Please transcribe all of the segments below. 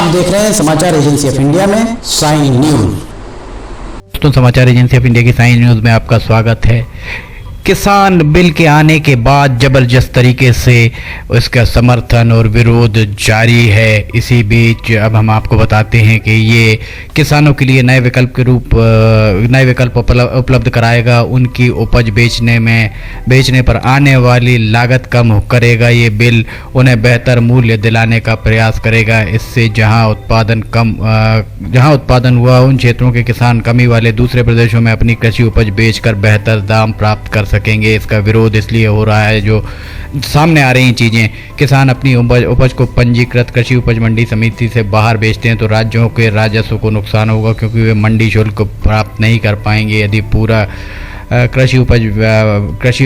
आप देख रहे हैं समाचार एजेंसी ऑफ इंडिया में साइन न्यूज। दोस्तों, समाचार एजेंसी ऑफ इंडिया की साइन न्यूज में आपका स्वागत है। किसान बिल के आने के बाद जबरदस्त तरीके से उसका समर्थन और विरोध जारी है। इसी बीच अब हम आपको बताते हैं कि ये किसानों के लिए नए विकल्प उपलब्ध कराएगा। उनकी उपज बेचने पर आने वाली लागत कम करेगा। ये बिल उन्हें बेहतर मूल्य दिलाने का प्रयास करेगा। इससे जहां उत्पादन हुआ उन क्षेत्रों के किसान कमी वाले दूसरे प्रदेशों में अपनी कृषि उपज बेचकर बेहतर दाम प्राप्त कर सकेंगे। इसका विरोध इसलिए हो रहा है जो सामने आ रही चीज़ें, किसान अपनी उपज को पंजीकृत कृषि उपज मंडी समिति से बाहर बेचते हैं तो राज्यों के राजस्व को नुकसान होगा, क्योंकि वे मंडी शुल्क प्राप्त नहीं कर पाएंगे। यदि पूरा कृषि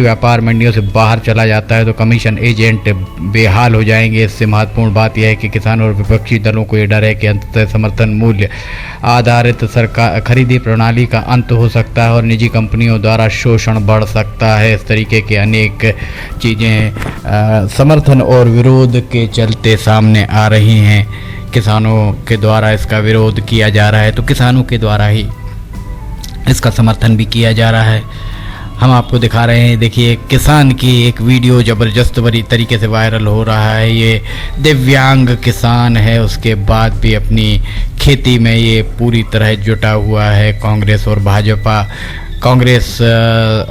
व्यापार मंडियों से बाहर चला जाता है तो कमीशन एजेंट बेहाल हो जाएंगे। इससे महत्वपूर्ण बात यह है कि किसान और विपक्षी दलों को ये डर है कि अंततः समर्थन मूल्य आधारित सरकार खरीदी प्रणाली का अंत हो सकता है और निजी कंपनियों द्वारा शोषण बढ़ सकता है। इस तरीके के अनेक चीज़ें समर्थन और विरोध के चलते सामने आ रही हैं। किसानों के द्वारा इसका विरोध किया जा रहा है तो किसानों के द्वारा ही इसका समर्थन भी किया जा रहा है। हम आपको दिखा रहे हैं, देखिए किसान की एक वीडियो ज़बरदस्त बड़ी तरीके से वायरल हो रहा है। ये दिव्यांग किसान है, उसके बाद भी अपनी खेती में ये पूरी तरह जुटा हुआ है। कांग्रेस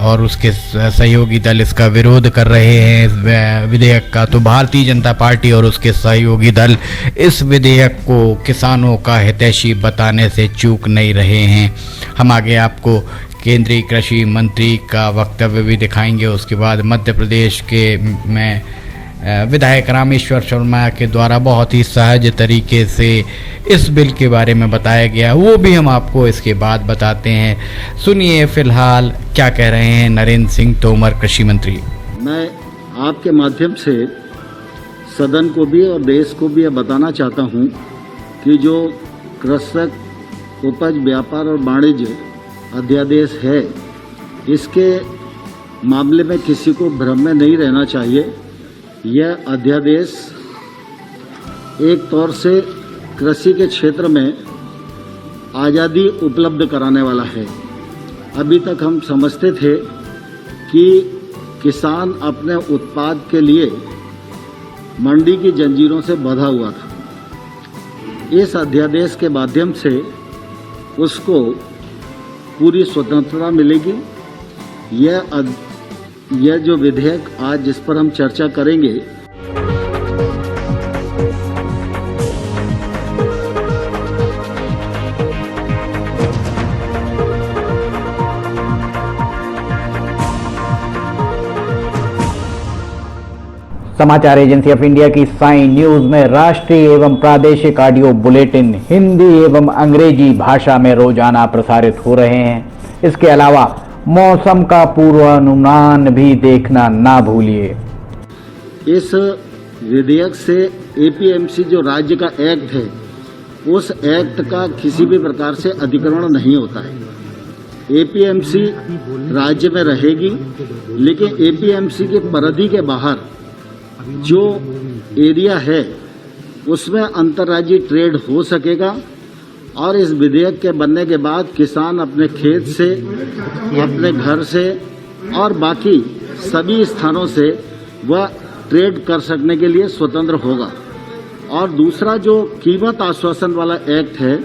और उसके सहयोगी दल इसका विरोध कर रहे हैं इस विधेयक का, तो भारतीय जनता पार्टी और उसके सहयोगी दल इस विधेयक को किसानों का हितैषी बताने से चूक नहीं रहे हैं। हम आगे आपको केंद्रीय कृषि मंत्री का वक्तव्य भी दिखाएंगे। उसके बाद मध्य प्रदेश में विधायक रामेश्वर शर्मा के द्वारा बहुत ही सहज तरीके से इस बिल के बारे में बताया गया, वो भी हम आपको इसके बाद बताते हैं। सुनिए फिलहाल क्या कह रहे हैं नरेंद्र सिंह तोमर कृषि मंत्री। मैं आपके माध्यम से सदन को भी और देश को भी यह बताना चाहता हूं कि जो कृषक उपज व्यापार और वाणिज्य अध्यादेश है, इसके मामले में किसी को भ्रम में नहीं रहना चाहिए। यह अध्यादेश एक तौर से कृषि के क्षेत्र में आज़ादी उपलब्ध कराने वाला है। अभी तक हम समझते थे कि किसान अपने उत्पाद के लिए मंडी की जंजीरों से बंधा हुआ था। इस अध्यादेश के माध्यम से उसको पूरी स्वतंत्रता मिलेगी। यह जो विधेयक आज जिस पर हम चर्चा करेंगे, समाचार एजेंसी ऑफ इंडिया की साइन न्यूज में राष्ट्रीय एवं प्रादेशिक ऑडियो बुलेटिन हिंदी एवं अंग्रेजी भाषा में रोजाना प्रसारित हो रहे हैं। इसके अलावा मौसम का पूर्वानुमान भी देखना ना भूलिए। इस विधेयक से एपीएमसी जो राज्य का एक्ट है, उस एक्ट का किसी भी प्रकार से अतिक्रमण नहीं होता है। एपीएमसी राज्य में रहेगी, लेकिन एपीएमसी की परिधि के बाहर जो एरिया है उसमें अंतर्राज्यीय ट्रेड हो सकेगा। और इस विधेयक के बनने के बाद किसान अपने खेत से, अपने घर से और बाकी सभी स्थानों से वह ट्रेड कर सकने के लिए स्वतंत्र होगा। और दूसरा जो कीमत आश्वासन वाला एक्ट है,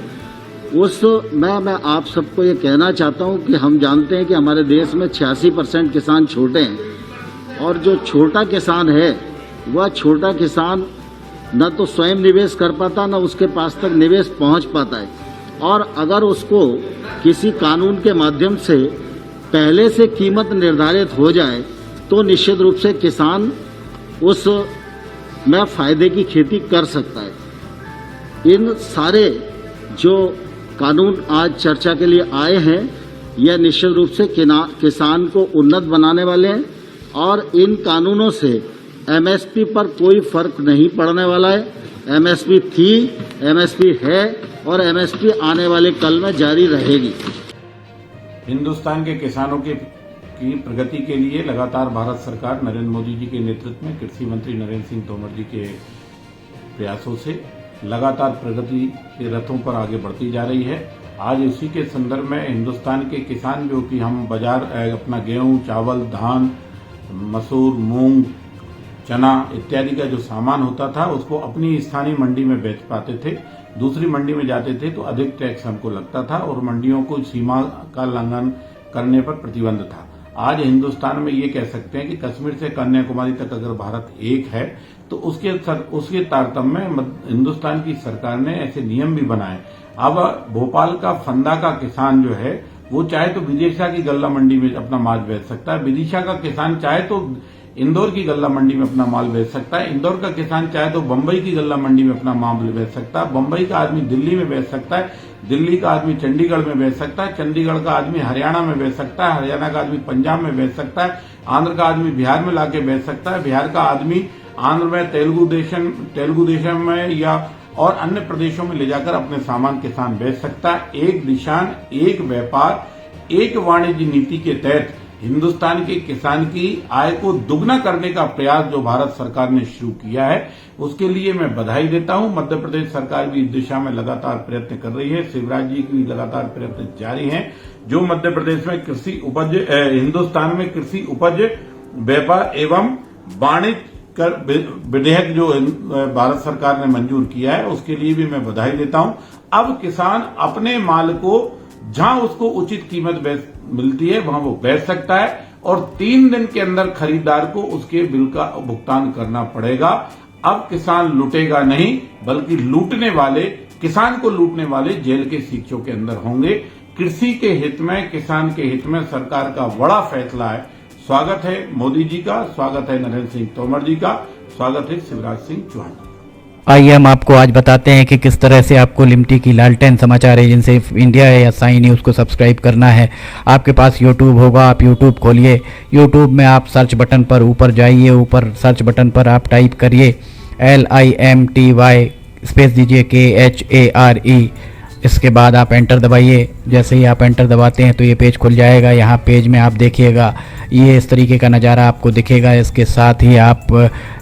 उसमें मैं आप सबको ये कहना चाहता हूँ कि हम जानते हैं कि हमारे देश में 86% किसान छोटे हैं, और जो छोटा किसान है वह छोटा किसान न तो स्वयं निवेश कर पाता, न उसके पास तक निवेश पहुंच पाता है। और अगर उसको किसी कानून के माध्यम से पहले से कीमत निर्धारित हो जाए तो निश्चित रूप से किसान उस में फायदे की खेती कर सकता है। इन सारे जो कानून आज चर्चा के लिए आए हैं, यह निश्चित रूप से किसान को उन्नत बनाने वाले हैं और इन कानूनों से एमएसपी पर कोई फर्क नहीं पड़ने वाला है। एमएसपी थी, एमएसपी है और एमएसपी आने वाले कल में जारी रहेगी। हिंदुस्तान के किसानों की प्रगति के लिए लगातार भारत सरकार नरेंद्र मोदी जी के नेतृत्व में कृषि मंत्री नरेंद्र सिंह तोमर जी के प्रयासों से लगातार प्रगति के रथों पर आगे बढ़ती जा रही है। आज इसी के संदर्भ में हिंदुस्तान के किसान, जो कि हम बाजार अपना गेहूं, चावल, धान, मसूर, मूंग, चना इत्यादि का जो सामान होता था उसको अपनी स्थानीय मंडी में बेच पाते थे। दूसरी मंडी में जाते थे तो अधिक टैक्स हमको लगता था और मंडियों को सीमा का उल्लंघन करने पर प्रतिबंध था। आज हिंदुस्तान में ये कह सकते हैं कि कश्मीर से कन्याकुमारी तक अगर भारत एक है तो उसके तारतम्य में हिंदुस्तान की सरकार ने ऐसे नियम भी बनाए। अब भोपाल का फंदा का किसान जो है वो चाहे तो विदिशा की गल्ला मंडी में अपना माल बेच सकता है, विदिशा का किसान चाहे तो इंदौर की गल्ला मंडी में अपना माल बेच सकता है, इंदौर का किसान चाहे तो बंबई की गल्ला मंडी में अपना माल बेच सकता है, बंबई का आदमी दिल्ली में बेच सकता है, दिल्ली का आदमी चंडीगढ़ में बेच सकता है, चंडीगढ़ का आदमी हरियाणा में बेच सकता है, हरियाणा का आदमी पंजाब में बेच सकता है, आंध्र का आदमी बिहार में लाके बेच सकता है, बिहार का आदमी आंध्र में तेलुगु देशम में या और अन्य प्रदेशों में ले जाकर अपने सामान किसान बेच सकता है। एक निशान, एक व्यापार, एक वाणिज्य नीति के तहत हिंदुस्तान के किसान की आय को दुगना करने का प्रयास जो भारत सरकार ने शुरू किया है उसके लिए मैं बधाई देता हूं। मध्य प्रदेश सरकार भी इस दिशा में लगातार प्रयत्न कर रही है, शिवराज जी की लगातार प्रयत्न जारी हैं। जो मध्य प्रदेश में कृषि उपज, हिंदुस्तान में कृषि उपज व्यापार एवं वाणिज्य विधेयक जो भारत सरकार ने मंजूर किया है उसके लिए भी मैं बधाई देता हूं। अब किसान अपने माल को जहां उसको उचित कीमत मिलती है वहां वो बेच सकता है और 3 दिन के अंदर खरीदार को उसके बिल का भुगतान करना पड़ेगा। अब किसान लूटेगा नहीं बल्कि लूटने वाले, किसान को लूटने वाले जेल के सीखों के अंदर होंगे। कृषि के हित में, किसान के हित में सरकार का बड़ा फैसला है। स्वागत है मोदी जी का, स्वागत है नरेंद्र सिंह तोमर जी का, स्वागत है शिवराज सिंह चौहान। आइए हम आपको आज बताते हैं कि किस तरह से आपको लिमटी की लालटेन समाचार एजेंसी इंडिया या साई न्यूज़ को सब्सक्राइब करना है। आपके पास यूट्यूब होगा, आप यूट्यूब खोलिए, यूट्यूब में आप सर्च बटन पर ऊपर जाइए, ऊपर सर्च बटन पर आप टाइप करिए LIMTY स्पेस दीजिए KHARE, इसके बाद आप एंटर दबाइए। जैसे ही आप एंटर दबाते हैं तो ये पेज खुल जाएगा। यहाँ पेज में आप देखिएगा ये इस तरीके का नज़ारा आपको दिखेगा। इसके साथ ही आप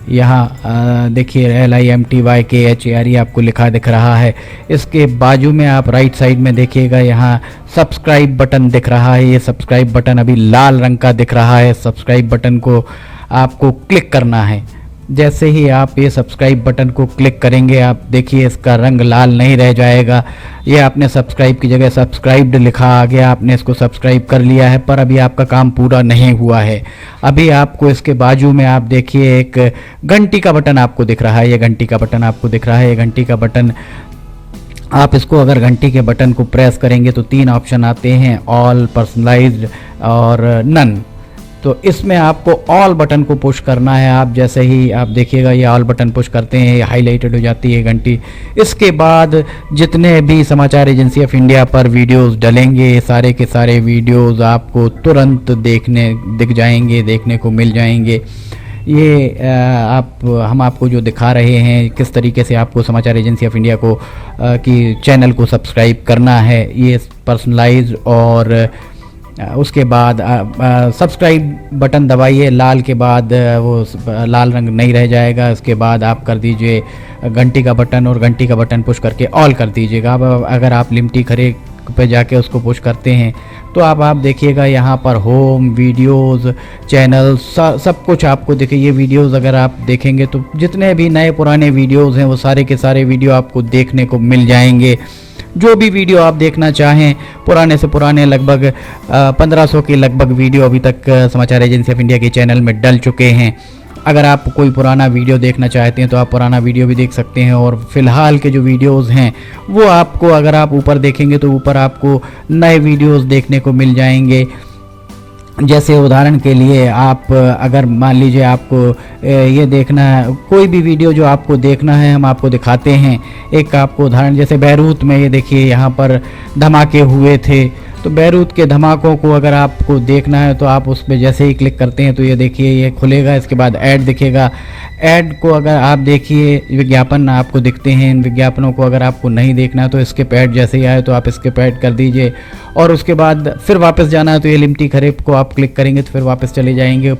यहाँ देखिए LIMTY KHARE आपको लिखा दिख रहा है। इसके बाजू में आप राइट साइड में देखिएगा यहाँ सब्सक्राइब बटन दिख रहा है। ये सब्सक्राइब बटन अभी लाल रंग का दिख रहा है। सब्सक्राइब बटन को आपको क्लिक करना है। जैसे ही आप ये सब्सक्राइब बटन को क्लिक करेंगे आप देखिए इसका रंग लाल नहीं रह जाएगा। ये आपने सब्सक्राइब की जगह सब्सक्राइब्ड लिखा आ गया, आपने इसको सब्सक्राइब कर लिया है, पर अभी आपका काम पूरा नहीं हुआ है। अभी आपको इसके बाजू में आप देखिए एक घंटी का बटन आपको दिख रहा है। ये घंटी का बटन आपको दिख रहा है। ये घंटी का बटन आप इसको अगर घंटी के बटन को प्रेस करेंगे तो 3 ऑप्शन आते हैं, ऑल, पर्सनलाइज्ड और नन। तो इसमें आपको ऑल बटन को पुश करना है। आप जैसे ही आप देखिएगा ये ऑल बटन पुश करते हैं, ये हाईलाइटेड हो जाती है घंटी। इसके बाद जितने भी समाचार एजेंसी ऑफ इंडिया पर वीडियोस डलेंगे सारे के सारे वीडियोस आपको तुरंत दिख जाएंगे, देखने को मिल जाएंगे। ये हम आपको जो दिखा रहे हैं किस तरीके से आपको समाचार एजेंसी ऑफ इंडिया को की चैनल को सब्सक्राइब करना है। ये पर्सनलाइज्ड और उसके बाद सब्सक्राइब बटन दबाइए, लाल के बाद वो लाल रंग नहीं रह जाएगा। इसके बाद आप कर दीजिए घंटी का बटन और घंटी का बटन पुश करके ऑल कर दीजिएगा। अब अगर आप लिमटी खरे पे जाके उसको पुश करते हैं तो आप देखिएगा यहाँ पर होम, वीडियोस, चैनल सब कुछ आपको दिखे। ये वीडियोस अगर आप देखेंगे तो जितने भी नए पुराने वीडियोस हैं वो सारे के सारे वीडियो आपको देखने को मिल जाएंगे। जो भी वीडियो आप देखना चाहें, पुराने से पुराने लगभग 1500 के लगभग वीडियो अभी तक समाचार एजेंसी ऑफ इंडिया के चैनल में डल चुके हैं। अगर आप कोई पुराना वीडियो देखना चाहते हैं तो आप पुराना वीडियो भी देख सकते हैं। और फिलहाल के जो वीडियोस हैं वो आपको अगर आप ऊपर देखेंगे तो ऊपर आपको नए वीडियोस देखने को मिल जाएंगे। जैसे उदाहरण के लिए आप अगर मान लीजिए आपको ये देखना है, कोई भी वीडियो जो आपको देखना है हम आपको दिखाते हैं। एक आपको उदाहरण जैसे बैरूत में ये देखिए यहाँ पर धमाके हुए थे, तो बैरूत के धमाकों को अगर आपको देखना है तो आप उस पर जैसे ही क्लिक करते हैं तो ये देखिए ये खुलेगा। इसके बाद ऐड दिखेगा। ऐड को अगर आप देखिए विज्ञापन आपको दिखते हैं। इन विज्ञापनों को अगर आपको नहीं देखना है तो स्किप ऐड जैसे ही आए तो आप स्किप ऐड कर दीजिए। और उसके बाद फिर वापस जाना है तो ये लिमटी खरे को आप क्लिक करेंगे तो फिर वापस चले जाएंगे।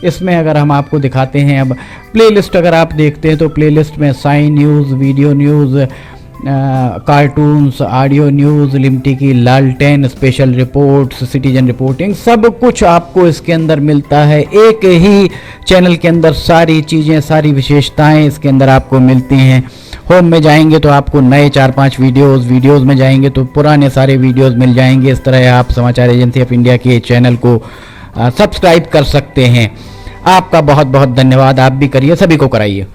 इसमें अगर हम आपको दिखाते हैं, अब प्लेलिस्ट अगर आप देखते हैं तो प्लेलिस्ट में sign news, video news, cartoons, audio news, लिमटी की लालटेन, स्पेशल रिपोर्ट्स, सिटीजन रिपोर्टिंग, सब कुछ आपको इसके अंदर मिलता है। एक ही चैनल के अंदर सारी चीज़ें, सारी विशेषताएं इसके अंदर आपको मिलती हैं। होम में जाएंगे तो आपको नए 4-5 वीडियोज़ में जाएंगे तो पुराने सारे वीडियोज़ मिल जाएंगे। इस तरह आप समाचार एजेंसी ऑफ इंडिया के चैनल को सब्सक्राइब कर सकते हैं। आपका बहुत बहुत धन्यवाद। आप भी करिए, सभी को कराइए।